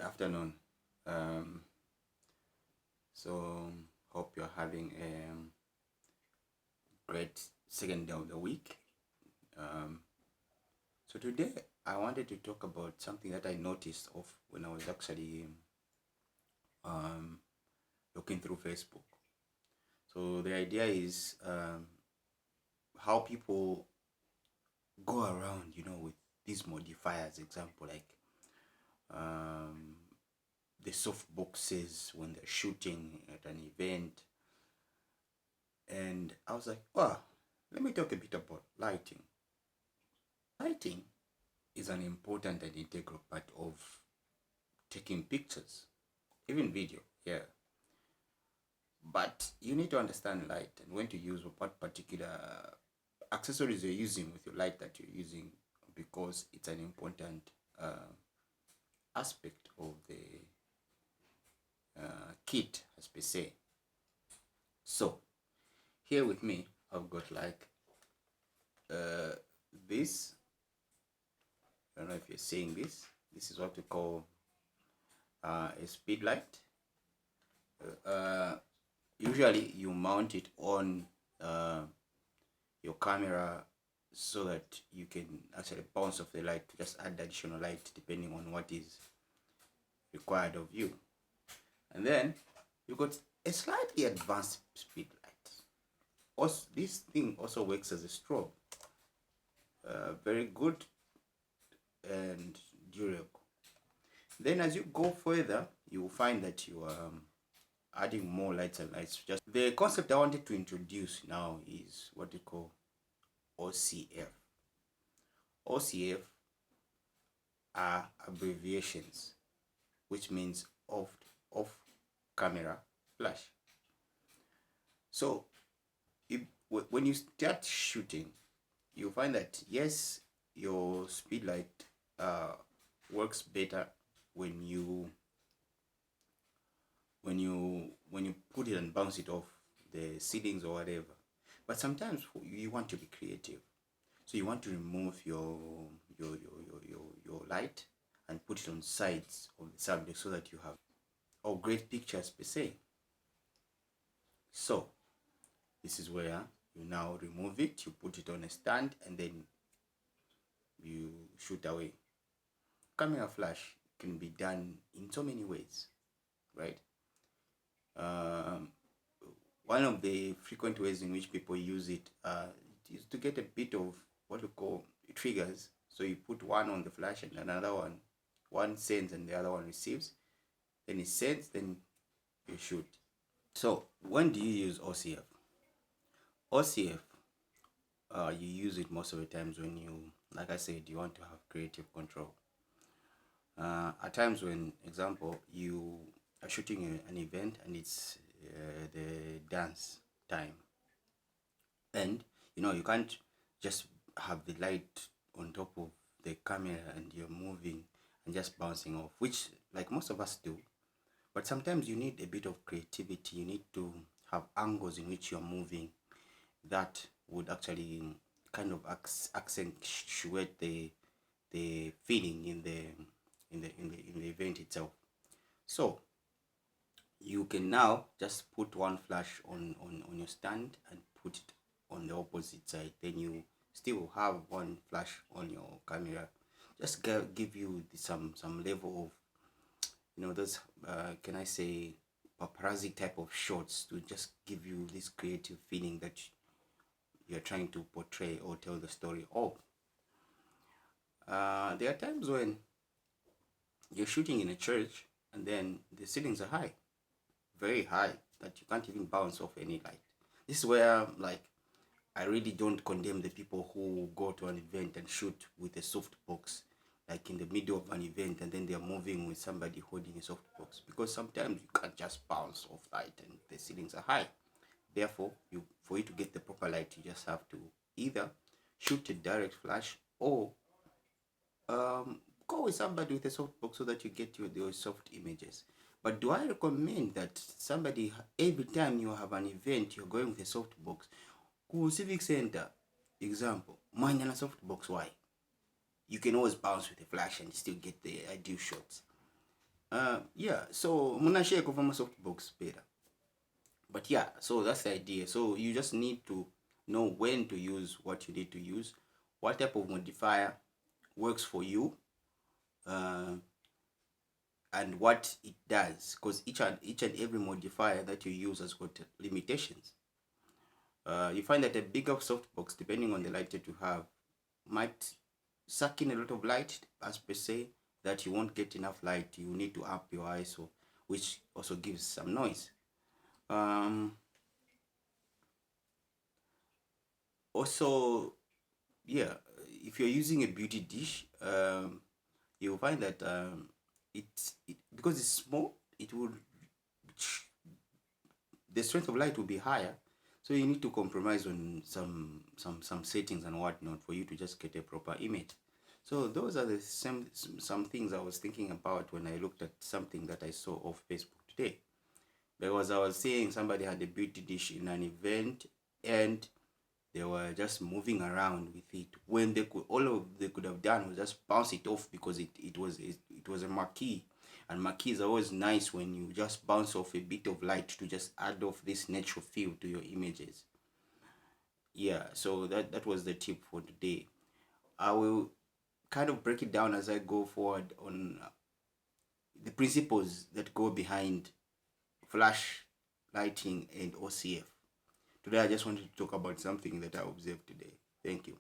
afternoon. Um, so hope you're having a great second day of the week. So today I wanted to talk about something that I noticed of when I was actually um, looking through Facebook. So the idea is how people go around, with these modifiers. Example like um, the soft boxes when they're shooting at an event. And I was like, well, let me talk a bit about lighting. Lighting is an important and integral part of taking pictures, even video, yeah. But you need to understand light and when to use what particular accessories you're using with your light that you're using, because it's an important aspect of the kit, as per se. So here with me, I've got like this. I don't know if you're seeing this. This is what we call a speed light. Usually you mount it on your camera so that you can actually bounce off the light to just add additional light depending on what is required of you. And then you got a slightly advanced speed light. Also, this thing also works as a strobe. Very good and durable. Then as you go further, you will find that you are adding more lights and lights. Just the concept I wanted to introduce now is what we call OCF. OCF are abbreviations, which means off camera flash. So when you start shooting, you find that yes, your speed light works better when you put it and bounce it off the ceilings or whatever. But sometimes you want to be creative, so you want to remove your light and put it on sides of the subject so that you have great pictures per se. So this is where you now remove it, you put it on a stand, and then you shoot away. Camera flash can be done in so many ways, right? One of the frequent ways in which people use it is to get a bit of what we call triggers. So you put one on the flash and another one sends and the other one receives. Then it sends, then you shoot. So when do you use OCF? OCF, you use it most of the times when you, like I said, you want to have creative control. At times when, example, you are shooting an event and it's the dance time, and you can't just have the light on top of the camera and you're moving and just bouncing off, which like most of us do. But sometimes you need a bit of creativity. You need to have angles in which you're moving that would actually kind of accentuate the feeling in the event itself. So you can now just put one flash on your stand and put it on the opposite side. Then you still have one flash on your camera. Just give you some level of those can I say paparazzi type of shots, to just give you this creative feeling that you're trying to portray or tell the story of. There are times when you're shooting in a church and then the ceilings are high, very high, that you can't even bounce off any light. This is where, like, I really don't condemn the people who go to an event and shoot with a soft box, like in the middle of an event, and then they're moving with somebody holding a soft box, because sometimes you can't just bounce off light and the ceilings are high. Therefore, for you to get the proper light, you just have to either shoot a direct flash or go with somebody with a soft box so that you get your soft images. But do I recommend that somebody, every time you have an event, you're going with a soft box? Ku Civic Center, example, mine a soft box, why? You can always bounce with a flash and still get the ideal shots. Yeah, so muna share from softbox better. But yeah, so that's the idea. So you just need to know when to use what you need to use, what type of modifier works for you, uh, and what it does, because each and every modifier that you use has got limitations. You find that a bigger softbox, depending on the light that you have, might suck in a lot of light as per se, that you won't get enough light. You need to up your ISO, which also gives some noise. Also, yeah, if you're using a beauty dish, you'll find that because it's small, it will the strength of light will be higher. So you need to compromise on some settings and whatnot for you to just get a proper image. So those are the some things I was thinking about when I looked at something that I saw off Facebook today. Because I was seeing somebody had a beauty dish in an event, and they were just moving around with it when they could all of they could have done was just bounce it off, because it was a marquee, and marquees are always nice when you just bounce off a bit of light to just add off this natural feel to your images. Yeah, so that was the tip for today. I will kind of break it down as I go forward on the principles that go behind flash lighting and OCF. Today I just wanted to talk about something that I observed today. Thank you.